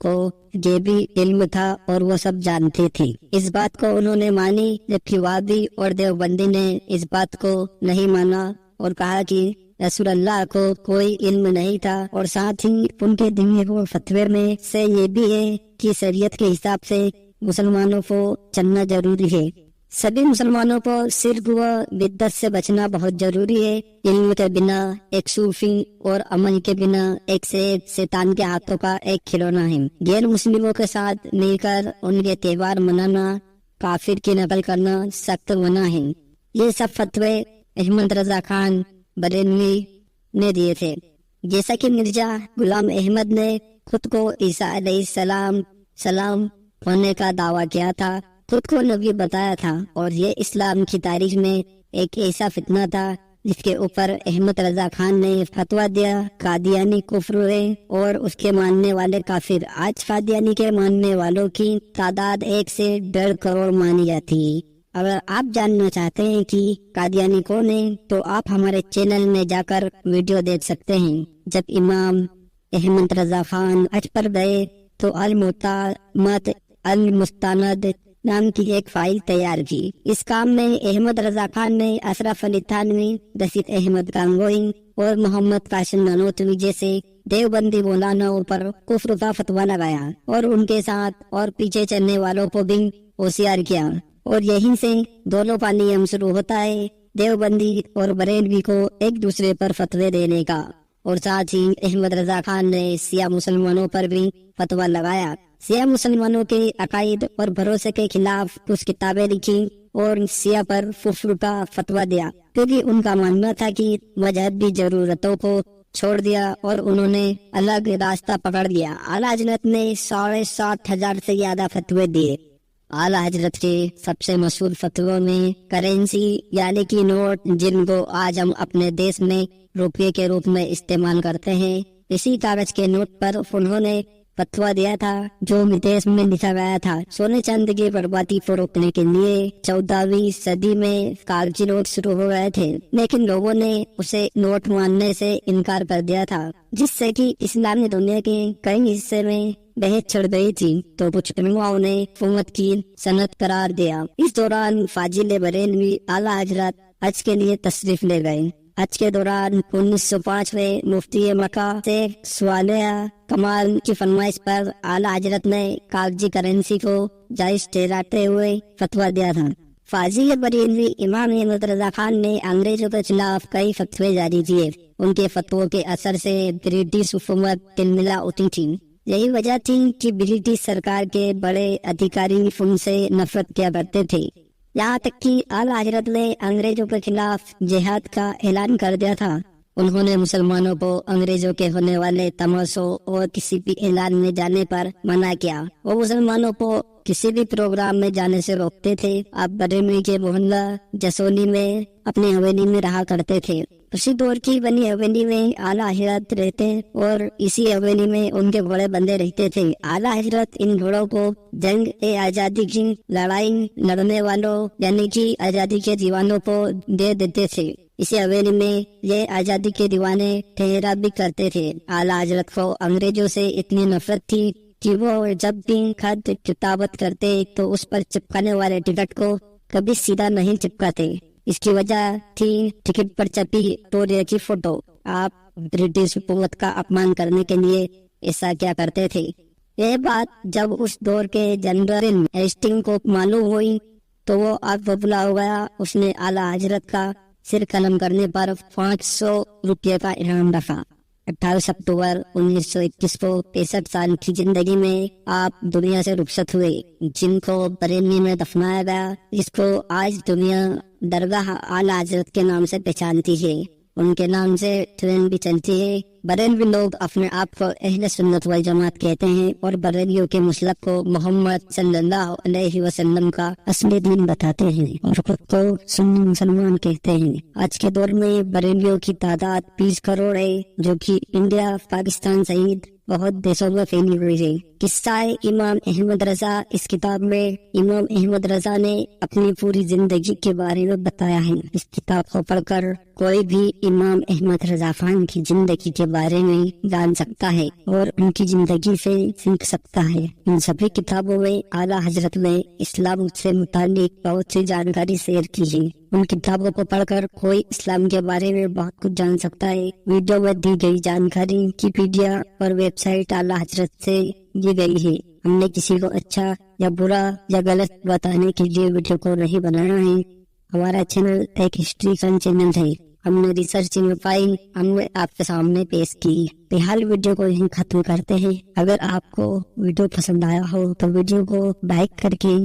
کو یہ بھی علم تھا اور وہ سب جانتے تھے۔ اس بات کو انہوں نے مانی، جبکہ وہابی اور دیوبندی نے اس بات کو نہیں مانا اور کہا کہ رسول اللہ کو کوئی علم نہیں تھا، اور ساتھ ہی ان کے دیے ہوئے فتوے میں سے یہ بھی ہے کہ شریعت کے حساب سے مسلمانوں کو چلنا ضروری ہے۔ سبھی مسلمانوں کو شرک و بدعت سے بچنا بہت ضروری ہے۔ علم کے بنا ایک صوفی اور عمل کے بنا ایک شیطان کے ہاتھوں کا ایک کھلونا ہے۔ غیر مسلموں کے ساتھ مل کر ان کے تہوار منانا، کافر کی نقل کرنا سخت منع ہے۔ یہ سب فتوے احمد رضا خان بریلوی نے دیے تھے۔ جیسا کہ مرزا غلام احمد نے خود کو عیسیٰ علیہ السلام ہونے کا دعویٰ کیا تھا، خود کو نبی بتایا تھا، اور یہ اسلام کی تاریخ میں ایک ایسا فتنہ تھا جس کے اوپر احمد رضا خان نے فتویٰ دیا۔ قادیانی کفر ہے اور اس کے ماننے والے کافر۔ آج قادیانی کے ماننے والوں کی تعداد 1 سے 1.5 کروڑ مانی جاتی ہے۔ اگر آپ جاننا چاہتے ہیں کہ قادیانی کون ہے تو آپ ہمارے چینل میں جا کر ویڈیو دیکھ سکتے ہیں۔ جب امام احمد رضا خان حج پر گئے تو المعتمد المستند نام کی ایک فائل تیار کی۔ اس کام میں احمد رضا خان نے اشرف علی تھانوی، رشید احمد گانگوئی اور محمد قاسم نانوتوی جیسے دیوبندی مولاناؤں پر کفر کا فتویٰ لگایا، اور ان کے ساتھ اور پیچھے چلنے والوں کو بھی ہوشیار کیا، اور یہیں سے دونوں پانی شروع ہوتا ہے دیوبندی اور بریلوی کو ایک دوسرے پر فتوے دینے کا۔ اور ساتھ ہی احمد رضا خان نے سیاہ مسلمانوں پر بھی فتویٰ لگایا۔ سیاہ مسلمانوں کے عقائد اور بھروسے کے خلاف کچھ کتابیں لکھی اور سیاہ پر کفر کا فتویٰ دیا، کیونکہ ان کا ماننا تھا کہ مذہبی ضرورتوں کو چھوڑ دیا اور انہوں نے الگ راستہ پکڑ لیا۔ اعلیٰ حضرت نے 7,500 سے زیادہ فتوے دیے۔ اعلیٰ حضرت کے سب سے مشہور فتووں میں کرنسی یعنی کہ نوٹ، جن کو آج ہم اپنے دیش میں روپے کے روپ میں استعمال کرتے ہیں، اسی کاغذ کے نوٹ پر انہوں نے فتویٰ دیا تھا جو ودیش میں لکھا گیا تھا۔ سونے چاندی کی بربادی کو روکنے کے لیے 14ویں صدی میں کاغذی نوٹ شروع ہو گئے تھے، لیکن لوگوں نے اسے نوٹ ماننے سے انکار کر دیا تھا، جس سے کہ اسلامی دنیا کے کئی حصے میں بحث چھڑ گئی تھی، تو کچھ علماؤں نے حکومت کی صنعت قرار دیا۔ اس دوران فاضل بریلوی اعلیٰ حضرت حج کے لیے تشریف لے گئے۔ حج کے دوران 1905 میں مفتی مکہ سے صالح کمال کی فرمائش پر اعلیٰ حضرت نے کاغذی کرنسی کو جائز ٹھہراتے ہوئے فتویٰ دیا تھا۔ فاضل بریلوی امام احمد رضا خان نے انگریزوں کے خلاف کئی فتوے جاری کیے۔ ان کے فتووں کے اثر سے برٹش حکومت تلملا اٹھی تھی۔ یہی وجہ تھی کہ برٹش سرکار کے بڑے ادھیکاری ان سے نفرت کیا کرتے تھے، یہاں تک کہ اعلیٰ حضرت نے انگریزوں کے خلاف جہاد کا اعلان کر دیا تھا۔ انہوں نے مسلمانوں کو انگریزوں کے ہونے والے تماشوں اور کسی بھی اعلان میں جانے پر منع کیا۔ وہ مسلمانوں کو کسی بھی پروگرام میں جانے سے روکتے تھے۔ آپ بریلوی کے محلہ جسولی میں اپنی حویلی میں رہا کرتے تھے۔ اسی دور کی بنی حویلی میں اعلیٰ حضرت رہتے اور اسی حویلی میں ان کے گھوڑے بندے رہتے تھے۔ اعلیٰ حضرت ان گھوڑوں کو جنگ آزادی کی لڑائی لڑنے والوں یعنی کہ آزادی کے دیوانوں کو دے دیتے تھے۔ اسی حویلی میں یہ آزادی کے دیوانے ٹھہرا بھی کرتے تھے۔ اعلیٰ حضرت کو انگریزوں سے اتنی نفرت تھی کہ وہ جب بھی خط کتابت کرتے تو اس پر چپکانے والے ٹکٹ کو کبھی سیدھا نہیں چپکاتے۔ اس کی وجہ تھی ٹکٹ پر چھپی وکٹوریہ کی فوٹو۔ آپ برٹش حکومت کا اپمان کرنے کے لیے ایسا کیا کرتے تھے۔ یہ بات جب اس دور کے جنرل ہیسٹنگ کو معلوم ہوئی تو وہ آگ ببولا ہو گیا۔ اس نے اعلیٰ حضرت کا سر قلم کرنے پر 500 روپے کا انعام رکھا۔ 28 اکتوبر 1921 کو 65 سال کی زندگی میں آپ دنیا سے رخصت ہوئے، جن کو بریلی میں دفنایا گیا، جس کو آج دنیا درگاہ اعلیٰ حضرت کے نام سے پہچانتی ہے۔ ان کے نام سے ٹرین بھی چلتی ہے۔ بریلوی لوگ اپنے آپ کو اہل سنت والجماعت کہتے ہیں اور بریلیوں کے مسلک کو محمد صلی اللہ علیہ وسلم کا اصلی دین بتاتے ہیں اور خود کو سنی مسلمان کہتے ہیں۔ آج کے دور میں بریلیوں کی تعداد 20 کروڑ ہے، جو کہ انڈیا، پاکستان سمیت بہت دیشوں میں پھیلی ہوئی ہے۔ قصہ امام احمد رضا، اس کتاب میں امام احمد رضا نے اپنی پوری زندگی کے بارے میں بتایا ہے۔ اس کتاب کو پڑھ کر کوئی بھی امام احمد رضا خان کی زندگی کے بارے میں جان سکتا ہے اور ان کی زندگی سے سیکھ سکتا ہے۔ ان سبھی کتابوں میں اعلیٰ حضرت نے اسلام سے متعلق بہت سی جانکاری شیئر کی ہے۔ ان کتابوں کو پڑھ کر کوئی اسلام کے بارے میں بہت کچھ جان سکتا ہے۔ ویڈیو میں دی گئی جانکاری ویکیپیڈیا اور ویب سائٹ اعلیٰ حضرت سے دی گئی ہے۔ ہم نے کسی کو اچھا یا برا یا غلط بتانے کے لیے ویڈیو کو نہیں بنانا ہے۔ ہمارا چینل ایک ہسٹری کا چینل ہے۔ ہم نے ریسرچ میں پائی، ہم نے آپ کے سامنے پیش کی۔ فی الحال ویڈیو کو یہیں ختم کرتے ہیں۔ اگر آپ کو ویڈیو پسند آیا ہو تو ویڈیو کو لائک کر کے